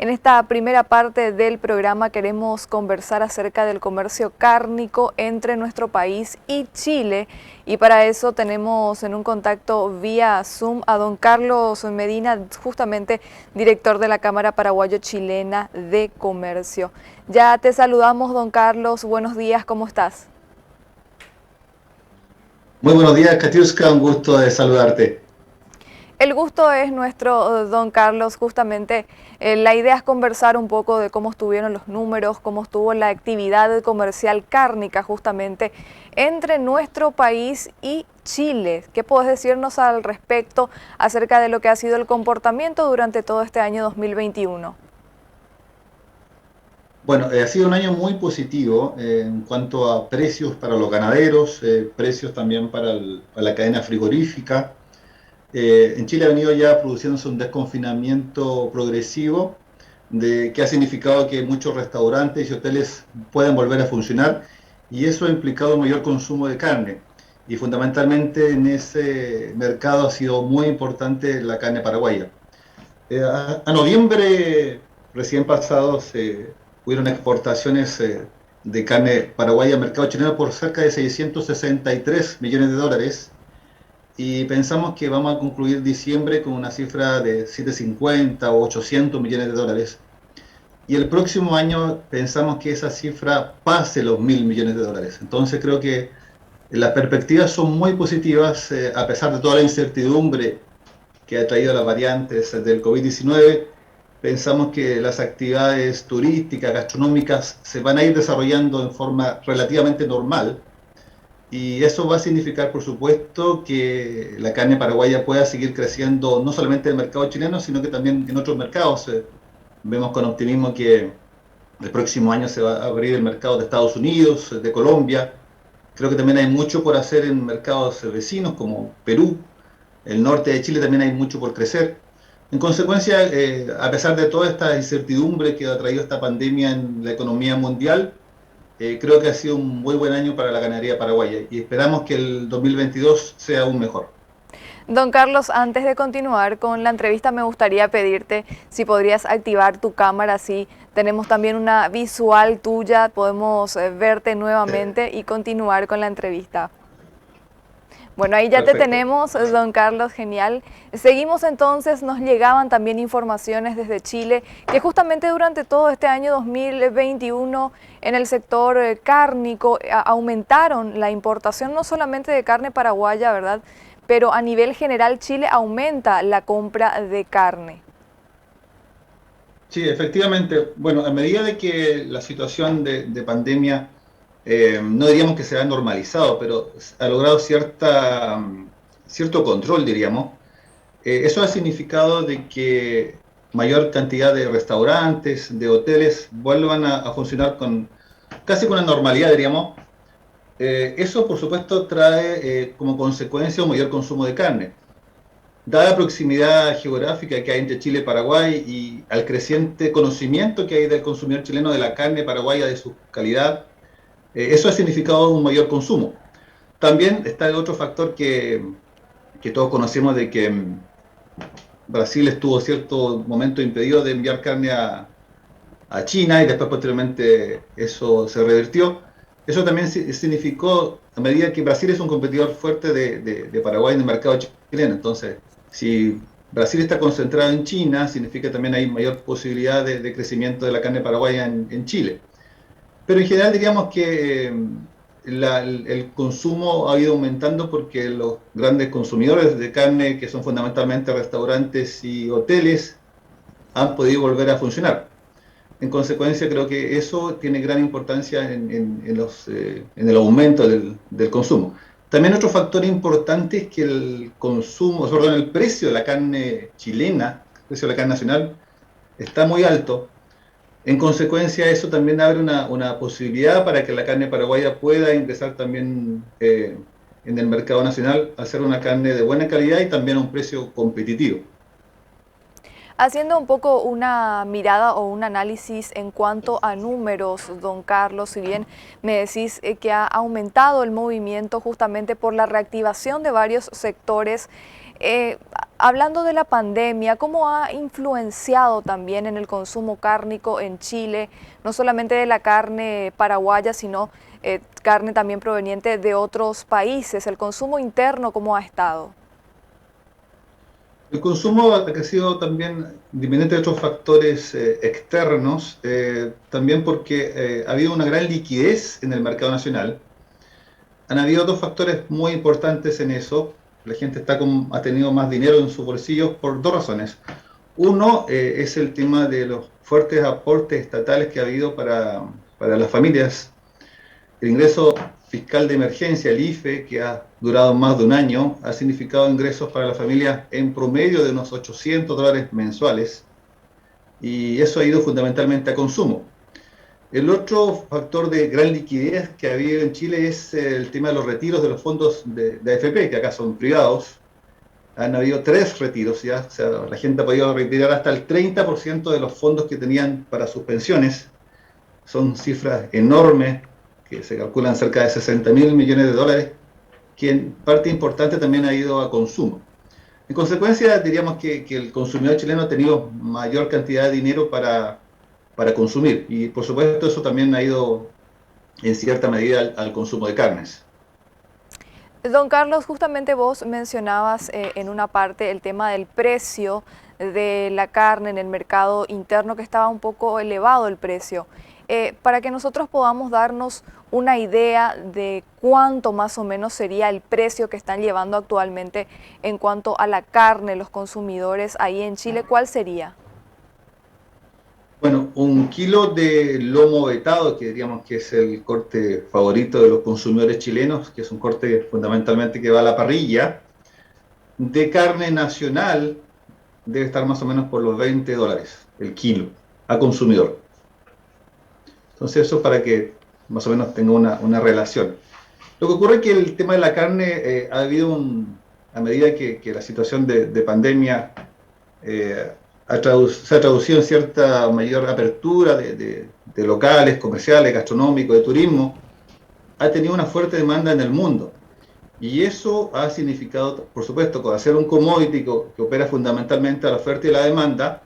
En esta primera parte del programa queremos conversar acerca del comercio cárnico entre nuestro país y Chile, y para eso tenemos en un contacto vía Zoom a don Carlos Medina, justamente director de la Cámara Paraguayo-Chilena de Comercio. Ya te saludamos, don Carlos, buenos días, ¿cómo estás? Muy buenos días, Katiuska, un gusto de saludarte. El gusto es nuestro, don Carlos, justamente la idea es conversar un poco de cómo estuvieron los números, cómo estuvo la actividad comercial cárnica justamente entre nuestro país y Chile. ¿Qué puedes decirnos al respecto acerca de lo que ha sido el comportamiento durante todo este año 2021? Bueno, ha sido un año muy positivo en cuanto a precios para los ganaderos, precios también para la cadena frigorífica. En Chile ha venido ya produciéndose un desconfinamiento progresivo que ha significado que muchos restaurantes y hoteles puedan volver a funcionar, y eso ha implicado un mayor consumo de carne. Y fundamentalmente en ese mercado ha sido muy importante la carne paraguaya. A noviembre recién pasado hubieron exportaciones de carne paraguaya al mercado chileno por cerca de 663 millones de dólares, y pensamos que vamos a concluir diciembre con una cifra de 750 o 800 millones de dólares. Y el próximo año pensamos que esa cifra pase los 1.000 millones de dólares. Entonces creo que las perspectivas son muy positivas, a pesar de toda la incertidumbre que ha traído las variantes del COVID-19. Pensamos que las actividades turísticas, gastronómicas, se van a ir desarrollando en forma relativamente normal, y eso va a significar, por supuesto, que la carne paraguaya pueda seguir creciendo no solamente en el mercado chileno, sino que también en otros mercados. Vemos con optimismo que el próximo año se va a abrir el mercado de Estados Unidos, de Colombia. Creo que también hay mucho por hacer en mercados vecinos como Perú. El norte de Chile también hay mucho por crecer. En consecuencia, a pesar de toda esta incertidumbre que ha traído esta pandemia en la economía mundial, creo que ha sido un muy buen año para la ganadería paraguaya, y esperamos que el 2022 sea aún mejor. Don Carlos, antes de continuar con la entrevista, me gustaría pedirte si podrías activar tu cámara, así tenemos también una visual tuya, podemos verte nuevamente y continuar con la entrevista. Bueno, ahí ya te Perfecto. tenemos, don Carlos, genial. Seguimos entonces, nos llegaban también informaciones desde Chile que justamente durante todo este año 2021 en el sector cárnico aumentaron la importación no solamente de carne paraguaya, ¿verdad? Pero a nivel general Chile aumenta la compra de carne. Sí, efectivamente. Bueno, a medida de que la situación de pandemia, no diríamos que se ha normalizado, pero ha logrado cierto control, diríamos. Eso ha significado de que mayor cantidad de restaurantes, de hoteles, vuelvan a funcionar con casi con una normalidad, diríamos. Eso, por supuesto, trae como consecuencia un mayor consumo de carne. Dada la proximidad geográfica que hay entre Chile y Paraguay, y al creciente conocimiento que hay del consumidor chileno de la carne paraguaya, de su calidad, eso ha significado un mayor consumo. También está el otro factor que todos conocemos, de que Brasil estuvo cierto momento impedido de enviar carne a China, y después posteriormente eso se revirtió. Eso también significó, a medida que Brasil es un competidor fuerte de Paraguay en el mercado chileno. Entonces, si Brasil está concentrado en China, significa también hay mayor posibilidad de crecimiento de la carne paraguaya en Chile. Pero en general diríamos que el consumo ha ido aumentando porque los grandes consumidores de carne, que son fundamentalmente restaurantes y hoteles, han podido volver a funcionar. En consecuencia, creo que eso tiene gran importancia en el aumento del consumo. También otro factor importante es que el consumo, perdón, el precio de la carne chilena, el precio de la carne nacional, está muy alto. En consecuencia, eso también abre una posibilidad para que la carne paraguaya pueda ingresar también en el mercado nacional, a ser una carne de buena calidad y también a un precio competitivo. Haciendo un poco una mirada o un análisis en cuanto a números, don Carlos, si bien me decís que ha aumentado el movimiento justamente por la reactivación de varios sectores, Hablando de la pandemia, ¿cómo ha influenciado también en el consumo cárnico en Chile, no solamente de la carne paraguaya, sino carne también proveniente de otros países? ¿El consumo interno cómo ha estado? El consumo ha crecido también independiente de otros factores externos, también porque ha habido una gran liquidez en el mercado nacional. Han habido dos factores muy importantes en eso. La gente ha tenido más dinero en sus bolsillos por dos razones. Uno es el tema de los fuertes aportes estatales que ha habido para las familias. El ingreso fiscal de emergencia, el IFE, que ha durado más de un año, ha significado ingresos para las familias en promedio de unos $800 mensuales, y eso ha ido fundamentalmente a consumo. El otro factor de gran liquidez que ha habido en Chile es el tema de los retiros de los fondos de AFP, que acá son privados. Han habido 3 retiros ya, o sea, la gente ha podido retirar hasta el 30% de los fondos que tenían para sus pensiones. Son cifras enormes, que se calculan cerca de 60.000 millones de dólares, que en parte importante también ha ido a consumo. En consecuencia, diríamos que el consumidor chileno ha tenido mayor cantidad de dinero para consumir, y por supuesto eso también ha ido en cierta medida al consumo de carnes. Don Carlos, justamente vos mencionabas en una parte el tema del precio de la carne en el mercado interno, que estaba un poco elevado el precio. Para que nosotros podamos darnos una idea de cuánto más o menos sería el precio que están llevando actualmente en cuanto a la carne los consumidores ahí en Chile, ¿cuál sería? Bueno, un kilo de lomo vetado, que diríamos que es el corte favorito de los consumidores chilenos, que es un corte fundamentalmente que va a la parrilla, de carne nacional debe estar más o menos por los $20 el kilo a consumidor. Entonces eso para que más o menos tenga una relación. Lo que ocurre es que el tema de la carne ha habido a medida que la situación de pandemia eh, se ha traducido en cierta mayor apertura de locales, comerciales, gastronómicos, de turismo, ha tenido una fuerte demanda en el mundo. Y eso ha significado, por supuesto, con hacer un commodity que opera fundamentalmente a la oferta y la demanda,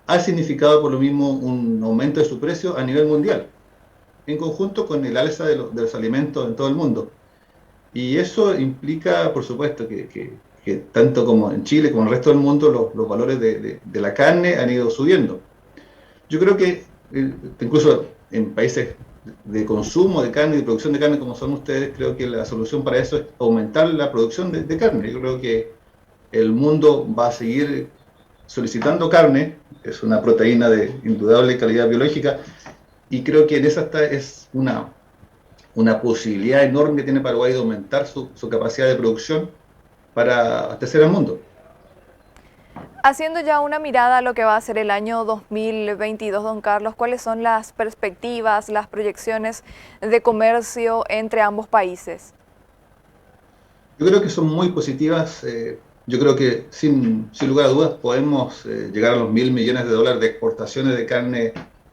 ha significado por lo mismo un aumento de su precio a nivel mundial, en conjunto con el alza de los alimentos en todo el mundo. Y eso implica, por supuesto, que tanto como en Chile como en el resto del mundo, los valores de la carne han ido subiendo. Yo creo que incluso en países de consumo de carne y de producción de carne como son ustedes, creo que la solución para eso es aumentar la producción de carne. Yo creo que el mundo va a seguir solicitando carne, es una proteína de indudable calidad biológica, y creo que en esa es una posibilidad enorme que tiene Paraguay de aumentar su capacidad de producción para abastecer al mundo. Haciendo ya una mirada a lo que va a ser el año 2022, don Carlos, ¿cuáles son las perspectivas, las proyecciones de comercio entre ambos países? Yo creo que son muy positivas. Yo creo que sin lugar a dudas podemos llegar a los $1.000 millones de exportaciones de carne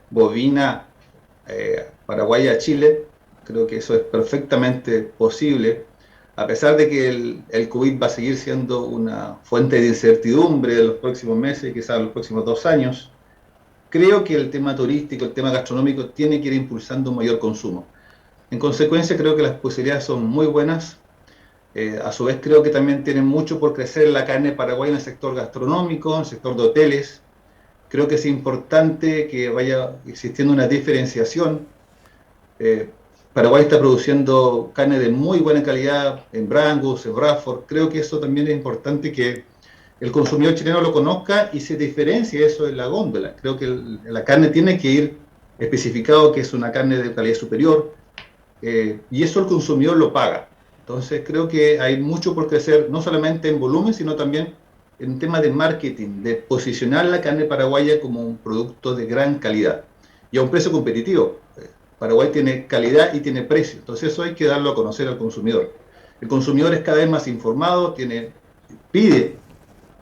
bovina paraguaya a Chile. Creo que eso es perfectamente posible, a pesar de que el COVID va a seguir siendo una fuente de incertidumbre en los próximos meses y quizás en los próximos 2 años. Creo que el tema turístico, el tema gastronómico tiene que ir impulsando un mayor consumo. En consecuencia, creo que las posibilidades son muy buenas. A su vez, creo que también tiene mucho por crecer la carne paraguaya en el sector gastronómico, en el sector de hoteles. Creo que es importante que vaya existiendo una diferenciación. Eh, Paraguay está produciendo carne de muy buena calidad en Brangus, en Bradford. Creo que eso también es importante que el consumidor chileno lo conozca y se diferencie eso en la góndola. Creo que la carne tiene que ir especificado que es una carne de calidad superior, y eso el consumidor lo paga. Entonces creo que hay mucho por crecer, no solamente en volumen, sino también en tema de marketing, de posicionar la carne paraguaya como un producto de gran calidad y a un precio competitivo. Paraguay tiene calidad y tiene precio, entonces eso hay que darlo a conocer al consumidor. El consumidor es cada vez más informado, pide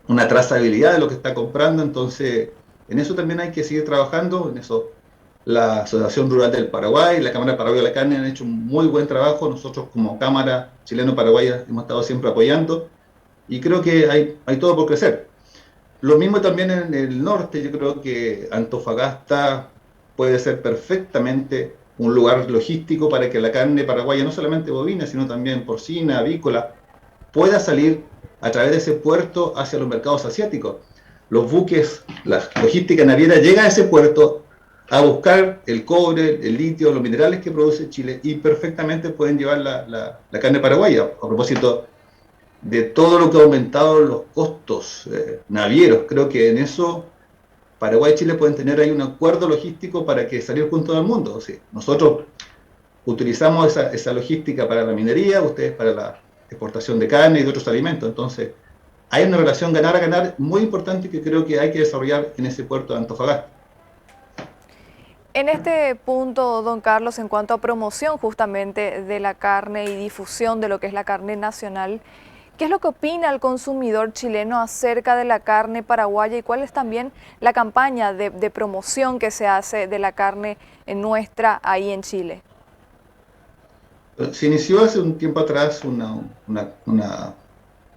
una trazabilidad de lo que está comprando, entonces en eso también hay que seguir trabajando, en eso la Asociación Rural del Paraguay, la Cámara Paraguaya de la Carne han hecho un muy buen trabajo. Nosotros como Cámara Chileno-Paraguaya hemos estado siempre apoyando. y creo que hay todo por crecer. Lo mismo también en el norte, yo creo que Antofagasta puede ser perfectamente un lugar logístico para que la carne paraguaya, no solamente bovina, sino también porcina, avícola, pueda salir a través de ese puerto hacia los mercados asiáticos. Los buques, la logística naviera llega a ese puerto a buscar el cobre, el litio, los minerales que produce Chile y perfectamente pueden llevar la carne paraguaya. A propósito de todo lo que ha aumentado los costos navieros, creo que en eso Paraguay y Chile pueden tener ahí un acuerdo logístico para que salir juntos al mundo. O sea, nosotros utilizamos esa logística para la minería, ustedes para la exportación de carne y de otros alimentos. Entonces, hay una relación ganar a ganar muy importante que creo que hay que desarrollar en ese puerto de Antofagasta. En este punto, don Carlos, en cuanto a promoción justamente de la carne y difusión de lo que es la carne nacional, ¿qué es lo que opina el consumidor chileno acerca de la carne paraguaya y cuál es también la campaña de promoción que se hace de la carne nuestra ahí en Chile? Se inició hace un tiempo atrás una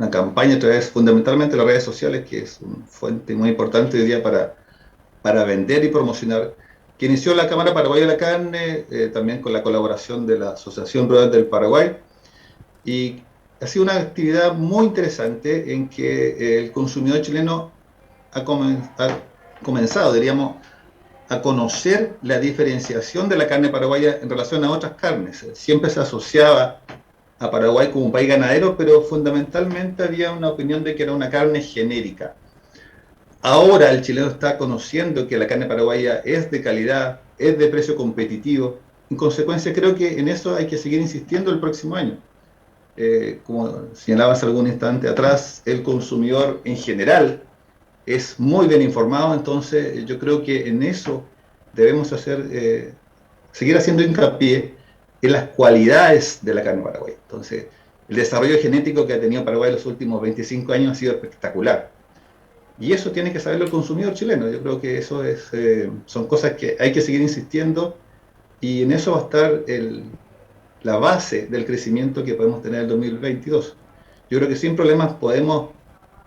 campaña a través fundamentalmente de las redes sociales, que es una fuente muy importante hoy día para vender y promocionar, que inició la Cámara Paraguaya de la Carne, también con la colaboración de la Asociación Rural del Paraguay, y ha sido una actividad muy interesante en que el consumidor chileno ha comenzado, diríamos, a conocer la diferenciación de la carne paraguaya en relación a otras carnes. Siempre se asociaba a Paraguay como un país ganadero, pero fundamentalmente había una opinión de que era una carne genérica. Ahora el chileno está conociendo que la carne paraguaya es de calidad, es de precio competitivo. En consecuencia, creo que en eso hay que seguir insistiendo el próximo año. Como señalabas algún instante atrás, el consumidor en general es muy bien informado, entonces yo creo que en eso debemos seguir haciendo hincapié en las cualidades de la carne paraguaya. Entonces, el desarrollo genético que ha tenido Paraguay en los últimos 25 años ha sido espectacular. Y eso tiene que saberlo el consumidor chileno. Yo creo que son cosas que hay que seguir insistiendo y en eso va a estar la base del crecimiento que podemos tener en el 2022. Yo creo que sin problemas podemos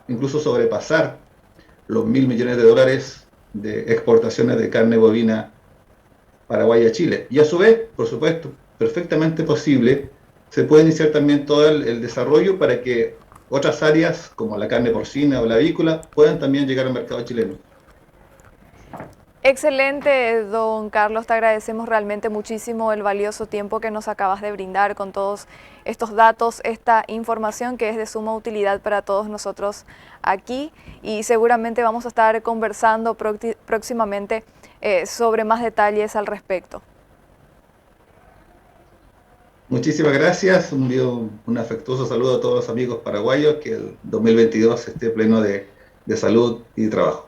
incluso sobrepasar los $1.000 millones de exportaciones de carne bovina Paraguay a Chile. Y a su vez, por supuesto, perfectamente posible, se puede iniciar también todo el desarrollo para que otras áreas, como la carne porcina o la avícola, puedan también llegar al mercado chileno. Excelente, don Carlos, te agradecemos realmente muchísimo el valioso tiempo que nos acabas de brindar con todos estos datos, esta información que es de suma utilidad para todos nosotros aquí y seguramente vamos a estar conversando próximamente sobre más detalles al respecto. Muchísimas gracias, un afectuoso saludo a todos los amigos paraguayos, que el 2022 esté pleno de salud y de trabajo.